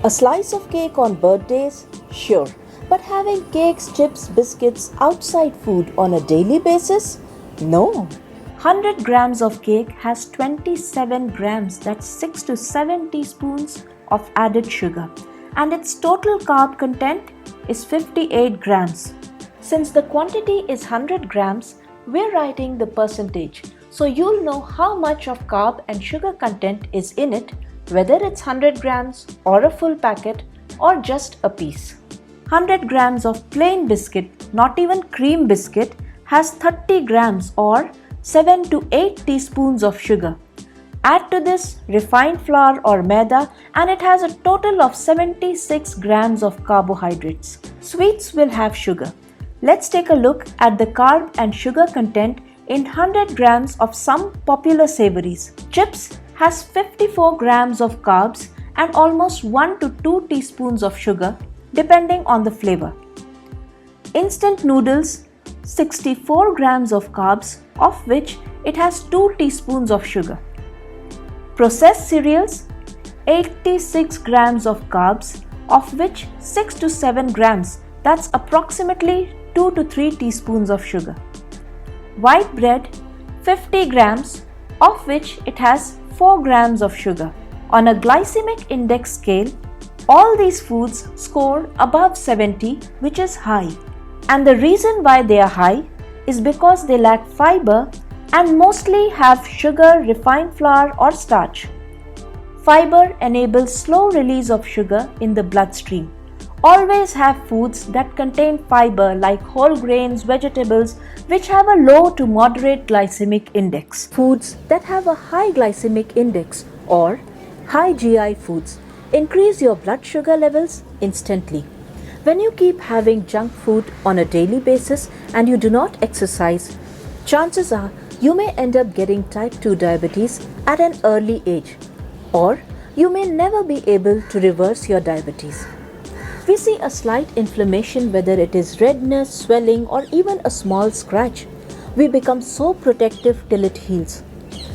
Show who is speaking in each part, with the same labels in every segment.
Speaker 1: A slice of cake on birthdays? Sure. But having cakes, chips, biscuits outside food on a daily basis? No.
Speaker 2: 100 grams of cake has 27 grams, that's 6 to 7 teaspoons of added sugar, and its total carb content is 58 grams. Since the quantity is 100 grams, we're writing the percentage, so you'll know how much of carb and sugar content is in it, whether it's 100 grams or a full packet or just a piece. 100 grams of plain biscuit, not even cream biscuit, has 30 grams or 7 to 8 teaspoons of sugar. Add to this refined flour or maida and it has a total of 76 grams of carbohydrates. Sweets will have sugar. Let's take a look at the carb and sugar content in 100 grams of some popular savories. Chips has 54 grams of carbs and almost 1 to 2 teaspoons of sugar depending on the flavor. Instant noodles, 64 grams of carbs, of which it has 2 teaspoons of sugar. Processed cereals, 86 grams of carbs, of which 6 to 7 grams, that's approximately 2 to 3 teaspoons of sugar. White bread, 50 grams, of which it has 4 grams of sugar. On a glycemic index scale, all these foods score above 70, which is high. And the reason why they are high is because they lack fiber and mostly have sugar, refined flour or starch. Fiber enables slow release of sugar in the bloodstream. Always have foods that contain fiber like whole grains, vegetables, which have a low to moderate glycemic index. Foods that have a high glycemic index or high GI foods increase your blood sugar levels instantly. When you keep having junk food on a daily basis and you do not exercise, chances are you may end up getting type 2 diabetes at an early age, or you may never be able to reverse your diabetes. We see a slight inflammation, whether it is redness, swelling, or even a small scratch. We become so protective till it heals.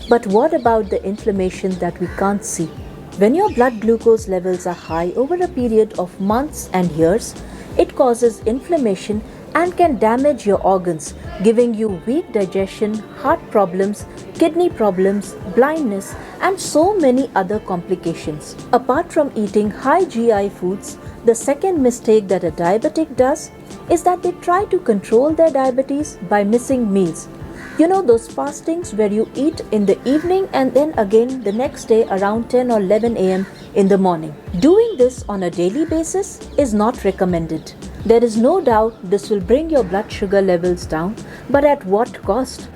Speaker 2: But what about the inflammation that we can't see? When your blood glucose levels are high over a period of months and years, it causes inflammation and can damage your organs, giving you weak digestion, heart problems, kidney problems, blindness, and so many other complications. Apart from eating high GI foods, the second mistake that a diabetic does is that they try to control their diabetes by missing meals. You know those fastings where you eat in the evening and then again the next day around 10 or 11 am in the morning. Doing this on a daily basis is not recommended. There is no doubt this will bring your blood sugar levels down, but at what cost?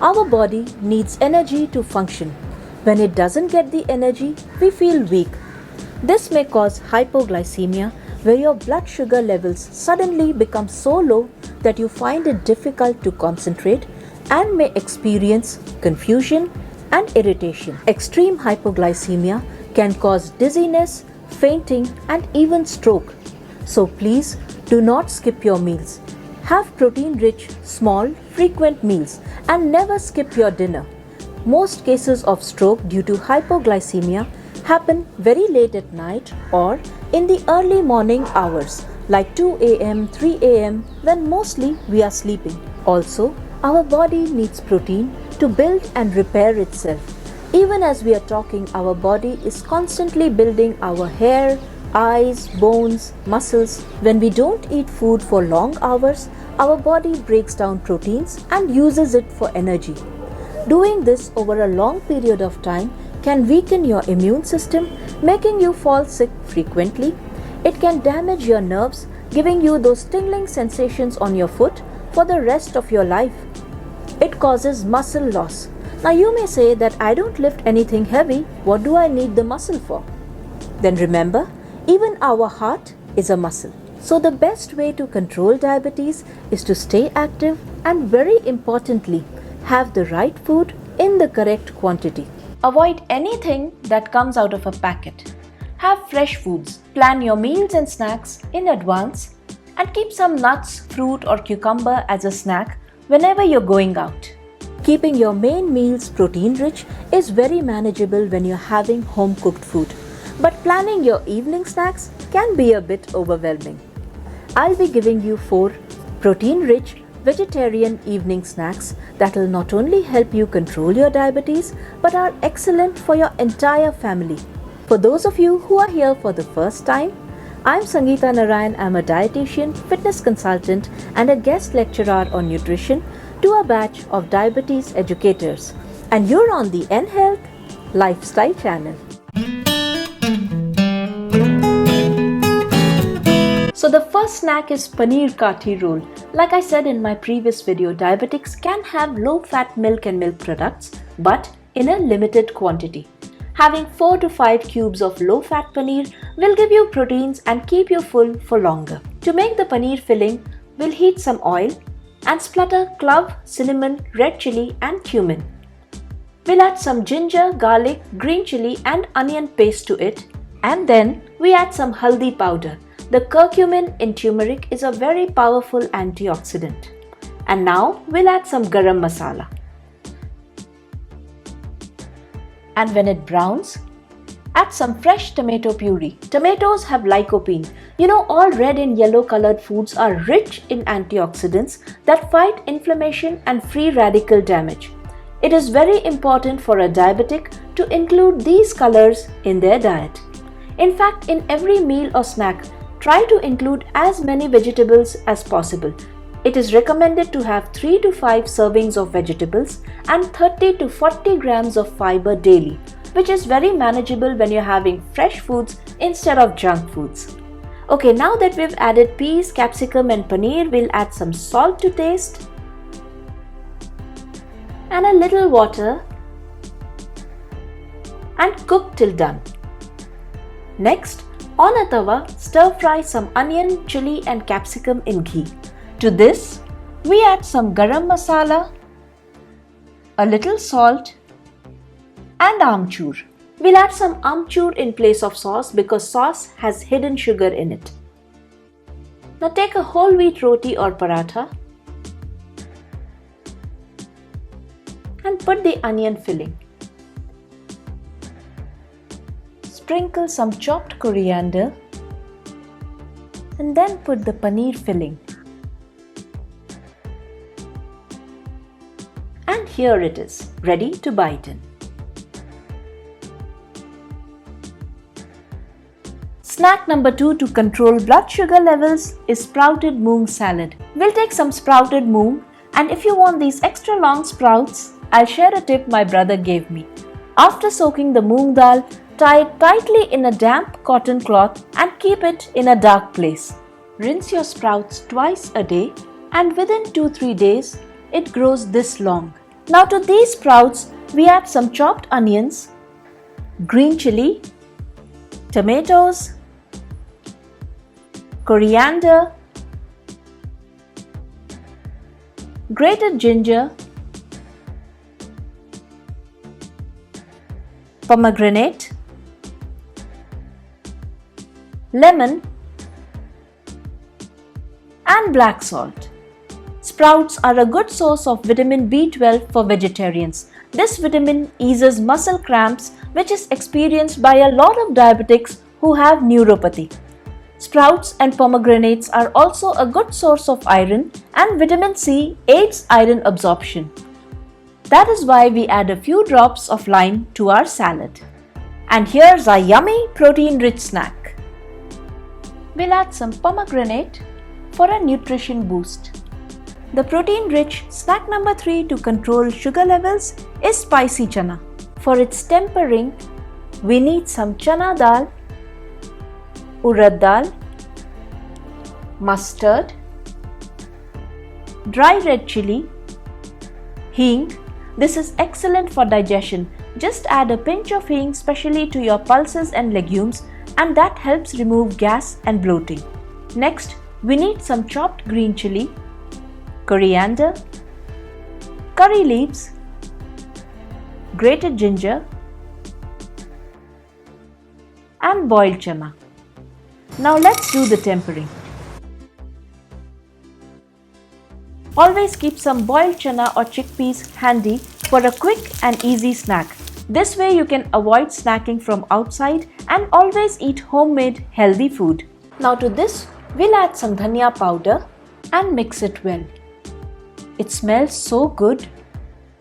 Speaker 2: Our body needs energy to function. When it doesn't get the energy, we feel weak. This may cause hypoglycaemia, where your blood sugar levels suddenly become so low that you find it difficult to concentrate and may experience confusion and irritation. Extreme hypoglycemia can cause dizziness, fainting, and even stroke. So please do not skip your meals. Have protein-rich, small, frequent meals and never skip your dinner. Most cases of stroke due to hypoglycemia happen very late at night or in the early morning hours like 2 am, 3 am, when mostly we are sleeping. Also, our body needs protein to build and repair itself. Even as we are talking, our body is constantly building our hair, eyes, bones, muscles. When we don't eat food for long hours, our body breaks down proteins and uses it for energy. Doing this over a long period of time can weaken your immune system, making you fall sick frequently. It can damage your nerves, giving you those tingling sensations on your foot for the rest of your life. It causes muscle loss. Now you may say that I don't lift anything heavy, what do I need the muscle for? Then remember, even our heart is a muscle. So the best way to control diabetes is to stay active and, very importantly, have the right food in the correct quantity. Avoid anything that comes out of a packet. Have fresh foods. Plan your meals and snacks in advance and keep some nuts, fruit or cucumber as a snack whenever you're going out. Keeping your main meals protein rich is very manageable when you're having home cooked food.
Speaker 1: but planning your evening snacks can be a bit overwhelming. I'll be giving you 4 protein-rich vegetarian evening snacks that will not only help you control your diabetes but are excellent for your entire family. For those of you who are here for the first time, I'm Sangeeta Narayan. I'm a dietitian, fitness consultant, and a guest lecturer on nutrition to a batch of diabetes educators. And you're on the N Health Lifestyle channel. So the first snack is paneer kathi roll. Like I said in my previous video, diabetics can have low-fat milk and milk products, but in a limited quantity. Having 4 to 5 cubes of low-fat paneer will give you proteins and keep you full for longer. To make the paneer filling, we'll heat some oil and splatter clove, cinnamon, red chili and cumin. We'll add some ginger, garlic, green chili and onion paste to it, and then we add some haldi powder. The curcumin in turmeric is a very powerful antioxidant. And now we'll add some garam masala. And when it browns, add some fresh tomato puree. Tomatoes have lycopene. You know, all red and yellow colored foods are rich in antioxidants that fight inflammation and free radical damage. It is very important for a diabetic to include these colors in their diet. In fact, in every meal or snack, try to include as many vegetables as possible. It is recommended to have 3 to 5 servings of vegetables and 30 to 40 grams of fiber daily, which is very manageable when you're having fresh foods instead of junk foods. Okay, now that we've added peas, capsicum and paneer, we'll add some salt to taste and a little water and cook till done. Next, on a tawa, stir fry some onion, chili and capsicum in ghee. To this, we add some garam masala, a little salt and amchur. We'll add some amchur in place of sauce because sauce has hidden sugar in it. Now take a whole wheat roti or paratha and put the onion filling. Sprinkle some chopped coriander and then put the paneer filling. And here it is, ready to bite in. Snack number 2 to control blood sugar levels is sprouted moong salad. We'll take some sprouted moong, and if you want these extra long sprouts, I'll share a tip my brother gave me. After soaking the moong dal, tie it tightly in a damp cotton cloth and keep it in a dark place. Rinse your sprouts twice a day, and within 2-3 days, it grows this long. Now to these sprouts, we add some chopped onions, green chili, tomatoes, coriander, grated ginger, pomegranate, lemon and black salt. Sprouts are a good source of vitamin B12 for vegetarians. This vitamin eases muscle cramps, which is experienced by a lot of diabetics who have neuropathy. Sprouts and pomegranates are also a good source of iron, and vitamin C aids iron absorption. That is why we add a few drops of lime to our salad. And here's our yummy protein-rich snack. We'll add some pomegranate for a nutrition boost. The protein-rich snack number 3 to control sugar levels is spicy chana. For its tempering, we need some chana dal, urad dal, mustard, dry red chili, hing. This is excellent for digestion. Just add a pinch of hing specially to your pulses and legumes, and that helps remove gas and bloating. Next, we need some chopped green chili, coriander, curry leaves, grated ginger and boiled chana. Now let's do the tempering. Always keep some boiled chana or chickpeas handy for a quick and easy snack. This way you can avoid snacking from outside and always eat homemade healthy food. Now to this, we'll add some dhania powder and mix it well. It smells so good.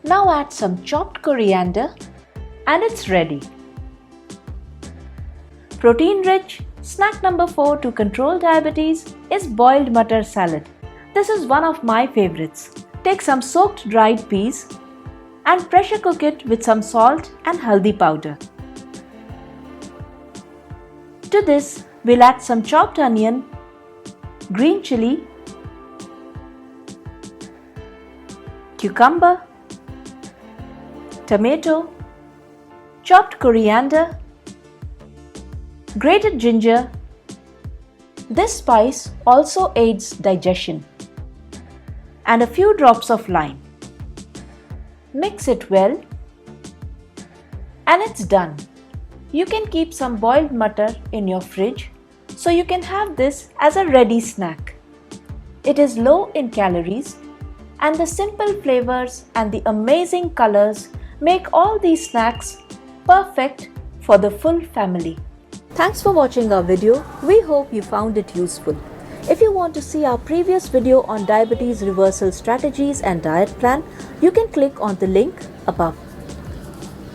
Speaker 1: Now add some chopped coriander and it's ready. Protein-rich snack number 4 to control diabetes is boiled mutton salad. This is one of my favorites. Take some soaked dried peas and pressure cook it with some salt and haldi powder. To this, we'll add some chopped onion, green chili, cucumber, tomato, chopped coriander, grated ginger. This spice also aids digestion. And a few drops of lime. Mix it well and it's done. You can keep some boiled mutton in your fridge so you can have this as a ready snack. It is low in calories and the simple flavors and the amazing colors make all these snacks perfect for the full family. Thanks for watching our video. We hope you found it useful. If you want to see our previous video on diabetes reversal strategies and diet plan, you can click on the link above.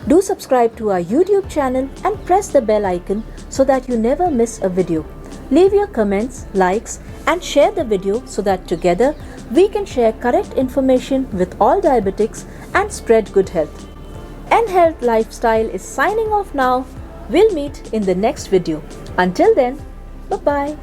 Speaker 1: Do subscribe to our YouTube channel and press the bell icon so that you never miss a video. Leave your comments, likes and share the video so that together we can share correct information with all diabetics and spread good health. N-Health Lifestyle is signing off now. We'll meet in the next video. Until then, bye-bye.